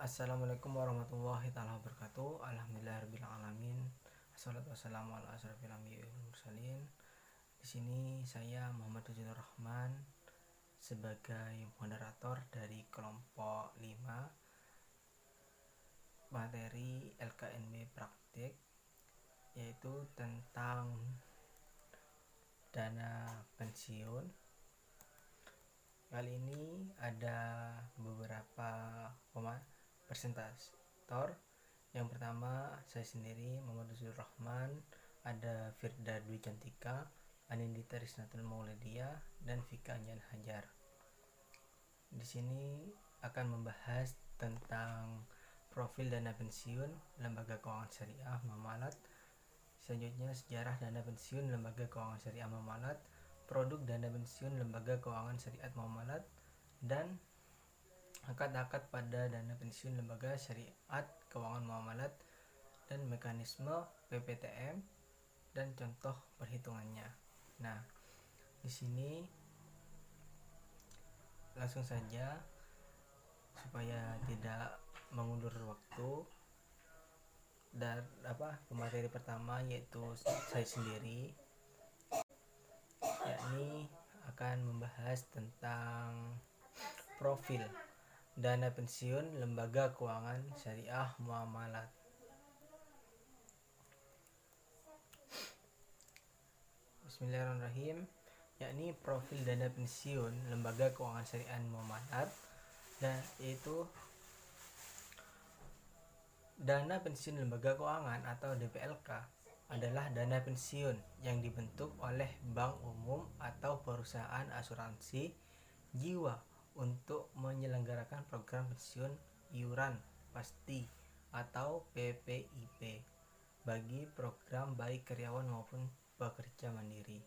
Assalamualaikum warahmatullahi wabarakatuh. Alhamdulillahirobbilalamin. Assalatu wassalamu ala asrofil anbiya'i wal mursalin. Di sini saya Muhammad Tujunur Rahman sebagai moderator dari kelompok 5 materi LKNB praktik, yaitu tentang dana pensiun. Kali ini ada beberapa presentator. Yang pertama saya sendiri Muhammad Tujunur Rahman, ada Firda Dwi Cantika, Anindita Risnatul Maulidiyah, dan Vika Nyan Hajar. Di sini akan membahas tentang profil dana pensiun lembaga keuangan syariah Muamalat. Selanjutnya sejarah dana pensiun lembaga keuangan syariah Muamalat, produk dana pensiun lembaga keuangan syariah Muamalat, dan akad-akad pada dana pensiun lembaga syariat keuangan Muamalat, dan mekanisme PPTM dan contoh perhitungannya. Nah, di sini langsung saja supaya tidak mengundur waktu dan materi pertama, yaitu saya sendiri, yakni akan membahas tentang profil dana pensiun lembaga keuangan syariah Muamalat. Bismillahirrahmanirrahim. Yakni profil dana pensiun lembaga keuangan syariah Muamalat, dan yaitu dana pensiun lembaga keuangan atau DPLK adalah dana pensiun yang dibentuk oleh bank umum atau perusahaan asuransi jiwa untuk menyelenggarakan program pensiun iuran pasti atau PPIP bagi program baik karyawan maupun pekerja mandiri.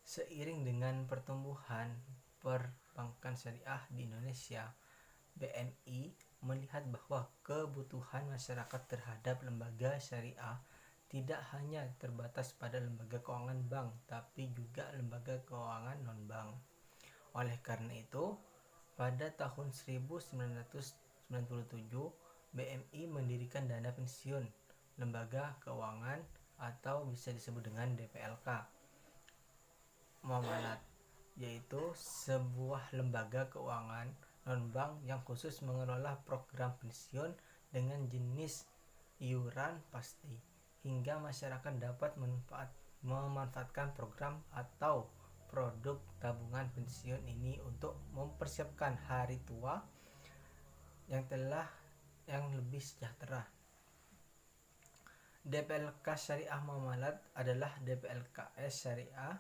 Seiring dengan pertumbuhan perbankan syariah di Indonesia, BNI melihat bahwa kebutuhan masyarakat terhadap lembaga syariah tidak hanya terbatas pada lembaga keuangan bank, tapi juga lembaga keuangan non-bank. Oleh karena itu, pada tahun 1997, BNI mendirikan dana pensiun lembaga keuangan atau bisa disebut dengan DPLK Muamalat, yaitu sebuah lembaga keuangan non-bank yang khusus mengelola program pensiun dengan jenis iuran pasti, hingga masyarakat dapat memanfaatkan program atau produk tabungan pensiun ini untuk mempersiapkan hari tua yang lebih sejahtera. DPLK Syariah Muamalat adalah DPLKS Syariah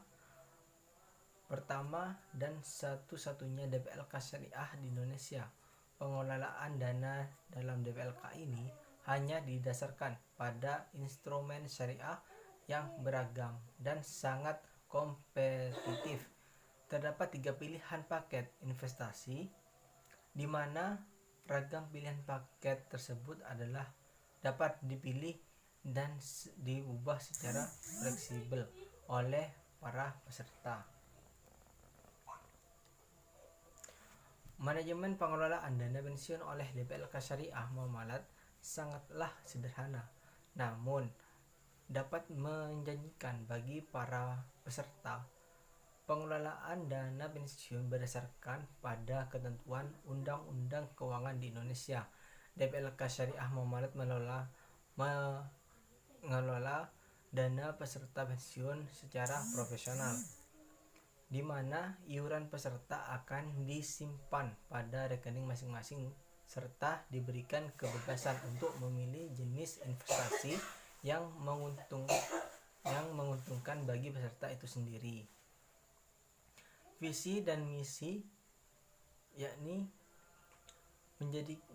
pertama dan satu-satunya DPLK Syariah di Indonesia. Pengelolaan dana dalam DPLK ini hanya didasarkan pada instrumen syariah yang beragam dan sangat kompetitif. Terdapat 3 pilihan paket investasi, di mana ragam pilihan paket tersebut adalah dapat dipilih dan diubah secara fleksibel oleh para peserta. Manajemen pengelolaan dana pensiun oleh DPLK Syariah Muamalat sangatlah sederhana, namun dapat menjanjikan bagi para peserta. Pengelolaan dana pensiun berdasarkan pada ketentuan Undang-Undang Keuangan di Indonesia. DPLK Syariah Muamalat mengelola dana peserta pensiun secara profesional, di mana iuran peserta akan disimpan pada rekening masing-masing serta diberikan kebebasan untuk memilih jenis investasi yang menguntungkan bagi peserta itu sendiri. Visi dan misi yakni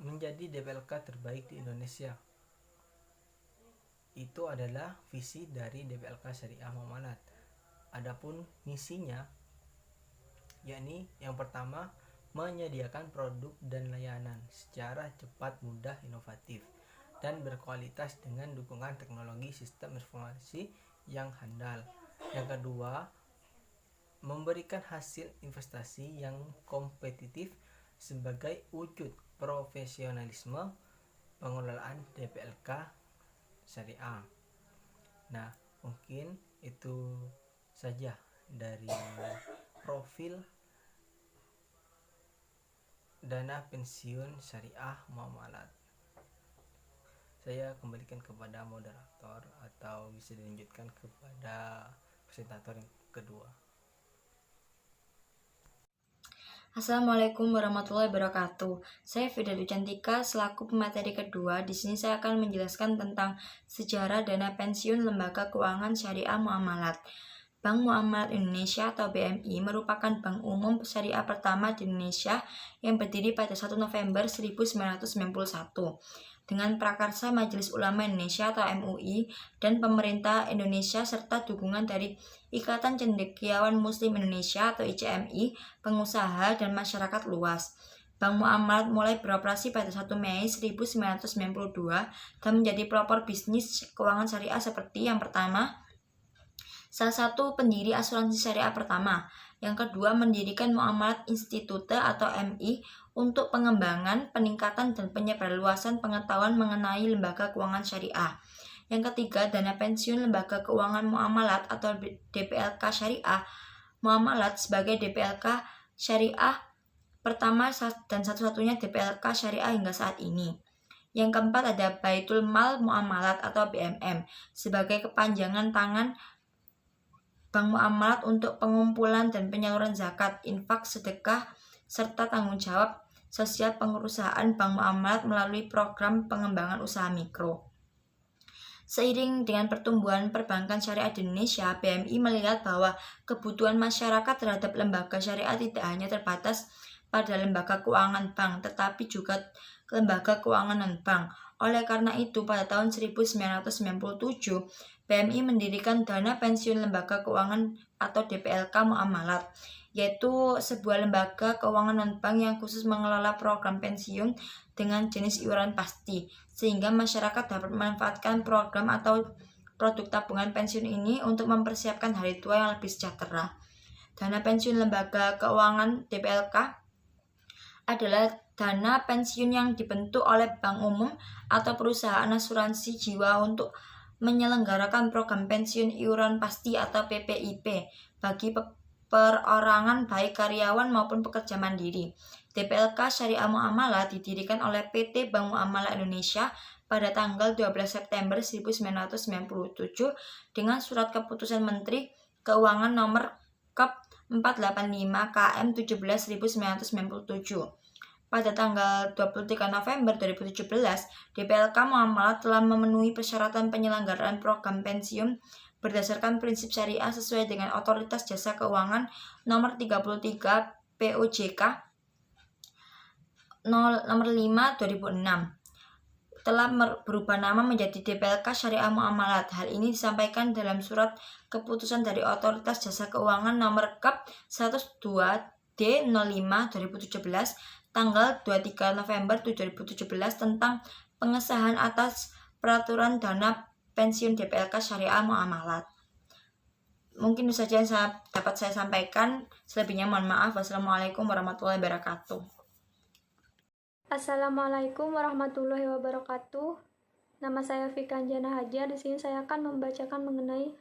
menjadi DPLK terbaik di Indonesia. Itu adalah visi dari DPLK Syariah Muamalat. Adapun misinya yakni yang pertama, menyediakan produk dan layanan secara cepat, mudah, inovatif, dan berkualitas dengan dukungan teknologi sistem informasi yang handal. Yang kedua, memberikan hasil investasi yang kompetitif sebagai wujud profesionalisme profesionalisme pengelolaan DPLK Syariah. Nah, mungkin itu saja dari profil dana pensiun syariah muamalat. Saya kembalikan kepada moderator atau bisa dilanjutkan kepada presentator yang kedua. Assalamualaikum warahmatullahi wabarakatuh. Saya Fida Cantika selaku pemateri kedua. Di sini saya akan menjelaskan tentang sejarah dana pensiun lembaga keuangan syariah muamalat. Bank Muamalat Indonesia atau BMI merupakan bank umum syariah pertama di Indonesia yang berdiri pada 1 November 1991. Dengan prakarsa Majelis Ulama Indonesia atau MUI dan pemerintah Indonesia serta dukungan dari Ikatan Cendekiawan Muslim Indonesia atau ICMI, pengusaha dan masyarakat luas. Bank Muamalat mulai beroperasi pada 1 Mei 1992 dan menjadi pelopor bisnis keuangan syariah seperti yang pertama, salah satu pendiri asuransi syariah pertama. Yang kedua, mendirikan Muamalat Institute atau MI untuk pengembangan, peningkatan, dan penyebarluasan pengetahuan mengenai lembaga keuangan syariah. Yang ketiga, dana pensiun lembaga keuangan muamalat atau DPLK syariah muamalat sebagai DPLK syariah pertama dan satu-satunya DPLK syariah hingga saat ini. Yang keempat ada Baitul Mal Muamalat atau BMM sebagai kepanjangan tangan Bank Muamalat untuk pengumpulan dan penyaluran zakat, infak, sedekah, serta tanggung jawab sosial pengurusan Bank Muamalat melalui program pengembangan usaha mikro. Seiring dengan pertumbuhan perbankan syariah di Indonesia, BMI melihat bahwa kebutuhan masyarakat terhadap lembaga syariah tidak hanya terbatas pada lembaga keuangan bank, tetapi juga lembaga keuangan non-bank. Oleh karena itu, pada tahun 1997, BMI mendirikan Dana Pensiun Lembaga Keuangan atau DPLK Muamalat, yaitu sebuah lembaga keuangan non-bank yang khusus mengelola program pensiun dengan jenis iuran pasti, sehingga masyarakat dapat memanfaatkan program atau produk tabungan pensiun ini untuk mempersiapkan hari tua yang lebih sejahtera. Dana Pensiun Lembaga Keuangan DPLK adalah dana pensiun yang dibentuk oleh bank umum atau perusahaan asuransi jiwa untuk menyelenggarakan program pensiun iuran pasti atau PPIP bagi perorangan baik karyawan maupun pekerja mandiri. DPLK Syariah Muamalat didirikan oleh PT Bank Muamalat Indonesia pada tanggal 12 September 1997 dengan surat keputusan Menteri Keuangan nomor Kep 485 KM 17.997. Pada tanggal 23 November 2017, DPLK Muamalat telah memenuhi persyaratan penyelenggaraan program pensiun berdasarkan prinsip syariah sesuai dengan Otoritas Jasa Keuangan nomor 33 POJK nomor 5 2006. Telah berubah nama menjadi DPLK Syariah Muamalat. Hal ini disampaikan dalam surat keputusan dari Otoritas Jasa Keuangan nomor Kep 102D 05 2017 tanggal 23 November 2017 tentang pengesahan atas peraturan dana pensiun DPLK Syariah Muamalat. Mungkin itu saja yang dapat saya sampaikan. Selebihnya mohon maaf. Wassalamualaikum warahmatullahi wabarakatuh. Assalamualaikum warahmatullahi wabarakatuh. Nama saya Fika Anjana Hajar. Di sini saya akan membacakan mengenai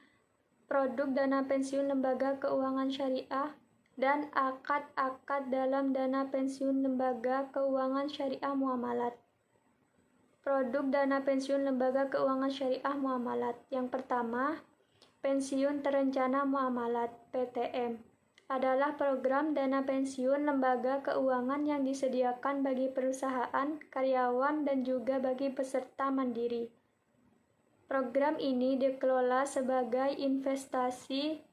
produk dana pensiun lembaga keuangan syariah dan akad-akad dalam dana pensiun lembaga keuangan syariah muamalat. Produk dana pensiun lembaga keuangan syariah muamalat. Yang pertama, pensiun terencana muamalat (PTM) adalah program dana pensiun lembaga keuangan yang disediakan bagi perusahaan, karyawan, dan juga bagi peserta mandiri. Program ini dikelola sebagai investasi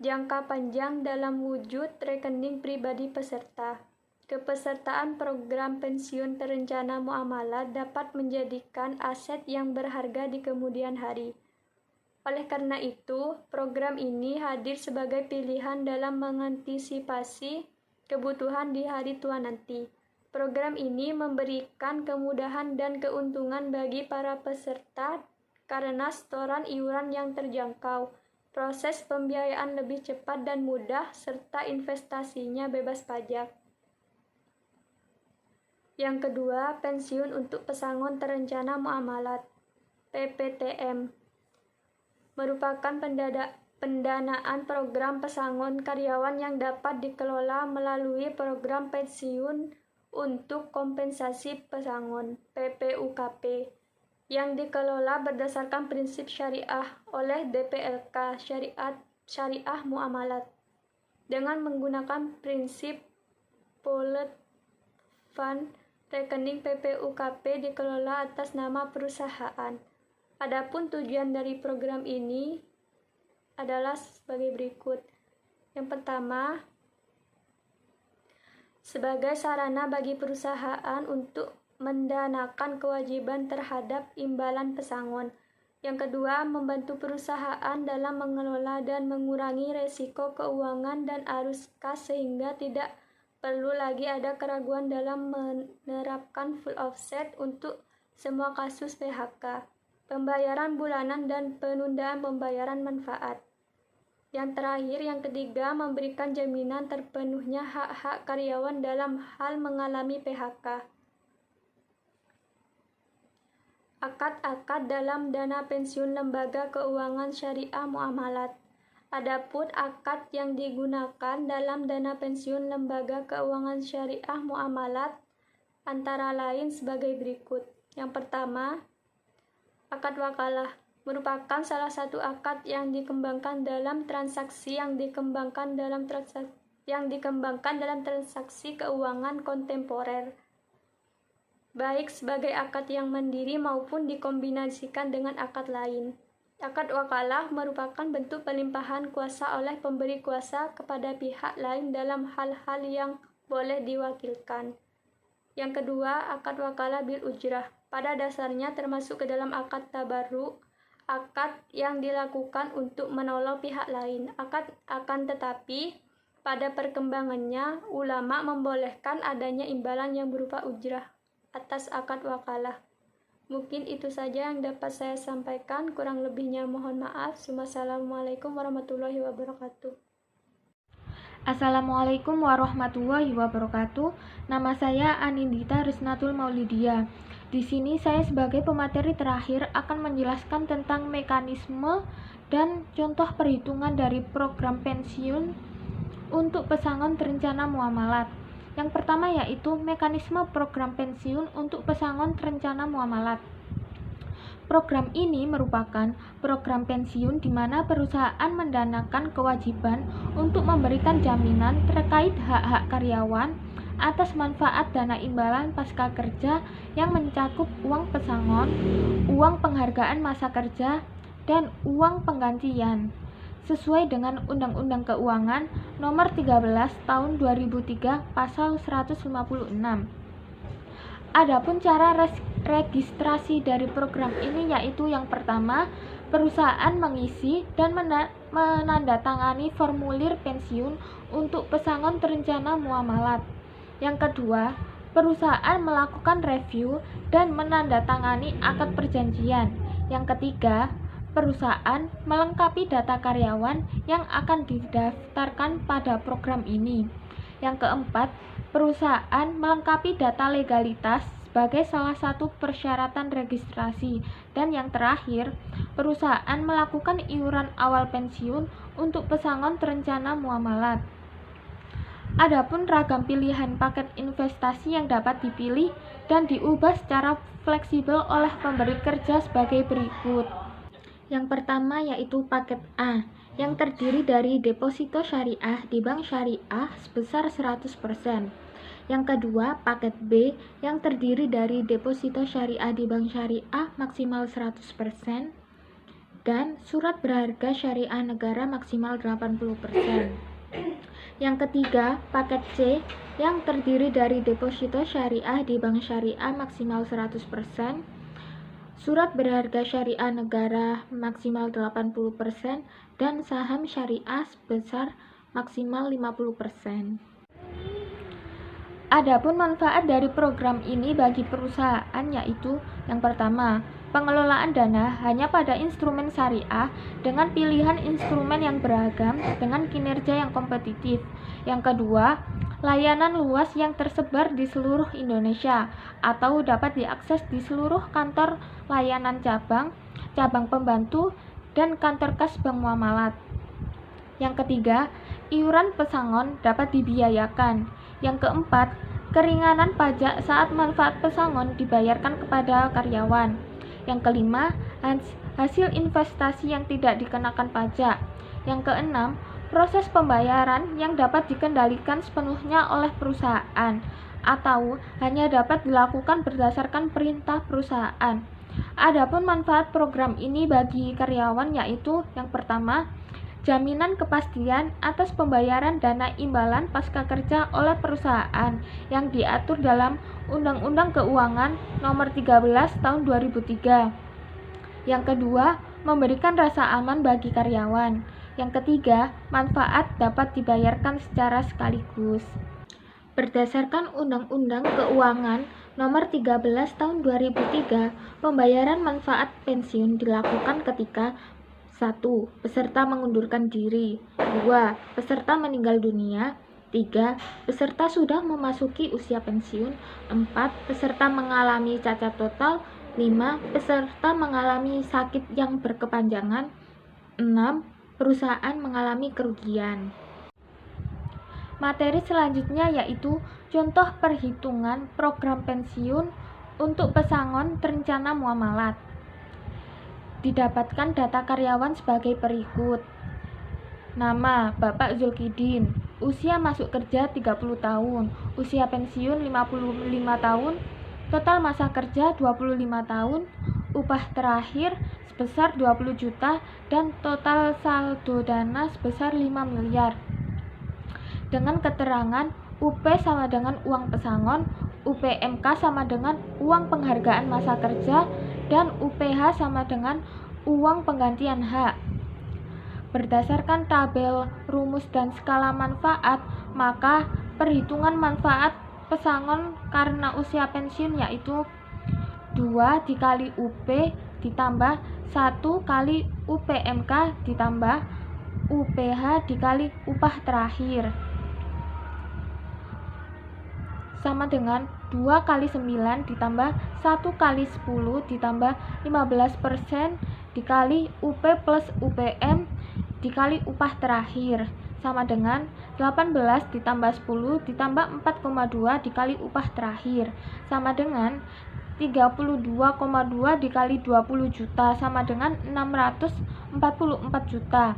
jangka panjang dalam wujud rekening pribadi peserta. Kepesertaan program pensiun terencana muamalat dapat menjadikan aset yang berharga di kemudian hari. Oleh karena itu, program ini hadir sebagai pilihan dalam mengantisipasi kebutuhan di hari tua nanti. Program ini memberikan kemudahan dan keuntungan bagi para peserta karena setoran iuran yang terjangkau, proses pembiayaan lebih cepat dan mudah, serta investasinya bebas pajak. Yang kedua, pensiun untuk pesangon terencana muamalat (PPTM) merupakan pendanaan program pesangon karyawan yang dapat dikelola melalui program pensiun untuk kompensasi pesangon (PPUKP) yang dikelola berdasarkan prinsip syariah oleh DPLK Syariah Muamalat dengan menggunakan prinsip Pooled Fund. Rekening PPUKP dikelola atas nama perusahaan. Adapun tujuan dari program ini adalah sebagai berikut. Yang pertama, sebagai sarana bagi perusahaan untuk mendanakan kewajiban terhadap imbalan pesangon. Yang kedua, membantu perusahaan dalam mengelola dan mengurangi resiko keuangan dan arus kas sehingga tidak perlu lagi ada keraguan dalam menerapkan full offset untuk semua kasus PHK, pembayaran bulanan dan penundaan pembayaran manfaat. Yang terakhir, yang ketiga, memberikan jaminan terpenuhnya hak-hak karyawan dalam hal mengalami PHK. Akad-akad dalam dana pensiun lembaga keuangan syariah muamalat. Adapun akad yang digunakan dalam dana pensiun lembaga keuangan syariah muamalat antara lain sebagai berikut. Yang pertama, akad wakalah merupakan salah satu akad yang dikembangkan dalam transaksi keuangan kontemporer, baik sebagai akad yang mandiri maupun dikombinasikan dengan akad lain. Akad wakalah merupakan bentuk pelimpahan kuasa oleh pemberi kuasa kepada pihak lain dalam hal-hal yang boleh diwakilkan. Yang kedua, akad wakalah bil ujrah. Pada dasarnya termasuk ke dalam akad tabarruk, akad yang dilakukan untuk menolong pihak lain. Akan tetapi, pada perkembangannya, ulama membolehkan adanya imbalan yang berupa ujrah atas akad wakalah. Mungkin itu saja yang dapat saya sampaikan, kurang lebihnya mohon maaf. Wassalamualaikum warahmatullahi wabarakatuh. Assalamualaikum warahmatullahi wabarakatuh. Nama saya Anindita Risnatul Maulidia. Di sini saya sebagai pemateri terakhir akan menjelaskan tentang mekanisme dan contoh perhitungan dari program pensiun untuk pesangon terencana muamalat. Yang pertama yaitu mekanisme program pensiun untuk pesangon terencana muamalat. Program ini merupakan program pensiun di mana perusahaan mendanakan kewajiban untuk memberikan jaminan terkait hak-hak karyawan atas manfaat dana imbalan pasca kerja yang mencakup uang pesangon, uang penghargaan masa kerja, dan uang penggantian, sesuai dengan Undang-Undang Keuangan Nomor 13 Tahun 2003 Pasal 156. Adapun cara registrasi dari program ini yaitu yang pertama, perusahaan mengisi dan menandatangani formulir pensiun untuk pesangon terencana muamalat. Yang kedua, perusahaan melakukan review dan menandatangani akad perjanjian. Yang ketiga, perusahaan melengkapi data karyawan yang akan didaftarkan pada program ini. Yang keempat, perusahaan melengkapi data legalitas sebagai salah satu persyaratan registrasi. Dan yang terakhir, perusahaan melakukan iuran awal pensiun untuk pesangon terencana muamalat. Adapun ragam pilihan paket investasi yang dapat dipilih dan diubah secara fleksibel oleh pemberi kerja sebagai berikut. Yang pertama yaitu paket A, yang terdiri dari deposito syariah di bank syariah sebesar 100%. Yang kedua, paket B, yang terdiri dari deposito syariah di bank syariah maksimal 100%, dan surat berharga syariah negara maksimal 80%. Yang ketiga, paket C, yang terdiri dari deposito syariah di bank syariah maksimal 100%, surat berharga syariah negara maksimal 80%, dan saham syariah sebesar maksimal 50%. Adapun manfaat dari program ini bagi perusahaan yaitu yang pertama, pengelolaan dana hanya pada instrumen syariah dengan pilihan instrumen yang beragam dengan kinerja yang kompetitif. Yang kedua, layanan luas yang tersebar di seluruh Indonesia atau dapat diakses di seluruh kantor layanan cabang, cabang pembantu, dan kantor kas bank muamalat. Yang ketiga, iuran pesangon dapat dibiayakan. Yang keempat, keringanan pajak saat manfaat pesangon dibayarkan kepada karyawan. Yang kelima, hasil investasi yang tidak dikenakan pajak. Yang keenam, proses pembayaran yang dapat dikendalikan sepenuhnya oleh perusahaan atau hanya dapat dilakukan berdasarkan perintah perusahaan. Adapun manfaat program ini bagi karyawan yaitu yang pertama, jaminan kepastian atas pembayaran dana imbalan pasca kerja oleh perusahaan yang diatur dalam Undang-Undang Keuangan Nomor 13 Tahun 2003. Yang kedua, memberikan rasa aman bagi karyawan. Yang ketiga, manfaat dapat dibayarkan secara sekaligus. Berdasarkan Undang-Undang Keuangan Nomor 13 Tahun 2003, pembayaran manfaat pensiun dilakukan ketika 1. Peserta mengundurkan diri. 2. Peserta meninggal dunia. 3. Peserta sudah memasuki usia pensiun. 4. Peserta mengalami cacat total. 5. Peserta mengalami sakit yang berkepanjangan. 6. Perusahaan mengalami kerugian. Materi selanjutnya yaitu contoh perhitungan program pensiun untuk pesangon terencana muamalat. Didapatkan data karyawan sebagai berikut. Nama, Bapak Zulkidin. Usia masuk kerja 30 tahun. Usia pensiun 55 tahun. Total masa kerja 25 tahun. Upah terakhir sebesar 20 juta dan total saldo dana sebesar 5 miliar. Dengan keterangan UP sama dengan uang pesangon, UPMK sama dengan uang penghargaan masa kerja, dan UPH sama dengan uang penggantian hak. Berdasarkan tabel rumus dan skala manfaat, maka perhitungan manfaat pesangon karena usia pensiun yaitu 2 dikali UP ditambah 1 kali UPMK ditambah UPH dikali upah terakhir sama dengan 2 kali 9 ditambah 1 kali 10 ditambah 15% dikali UP plus UPM dikali upah terakhir sama dengan 18 ditambah 10 ditambah 4,2 dikali upah terakhir sama dengan 32,2 dikali 20 juta sama dengan 644 juta.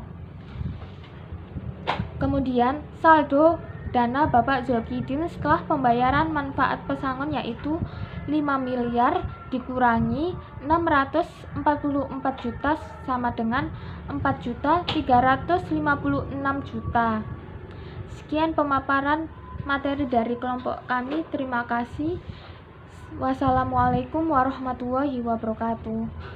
Kemudian saldo dana Bapak Zulkidin setelah pembayaran manfaat pesangon yaitu 5 miliar dikurangi 644 juta sama dengan 4.356 juta. Sekian pemaparan materi dari kelompok kami. Terima kasih. Wassalamualaikum warahmatullahi wabarakatuh.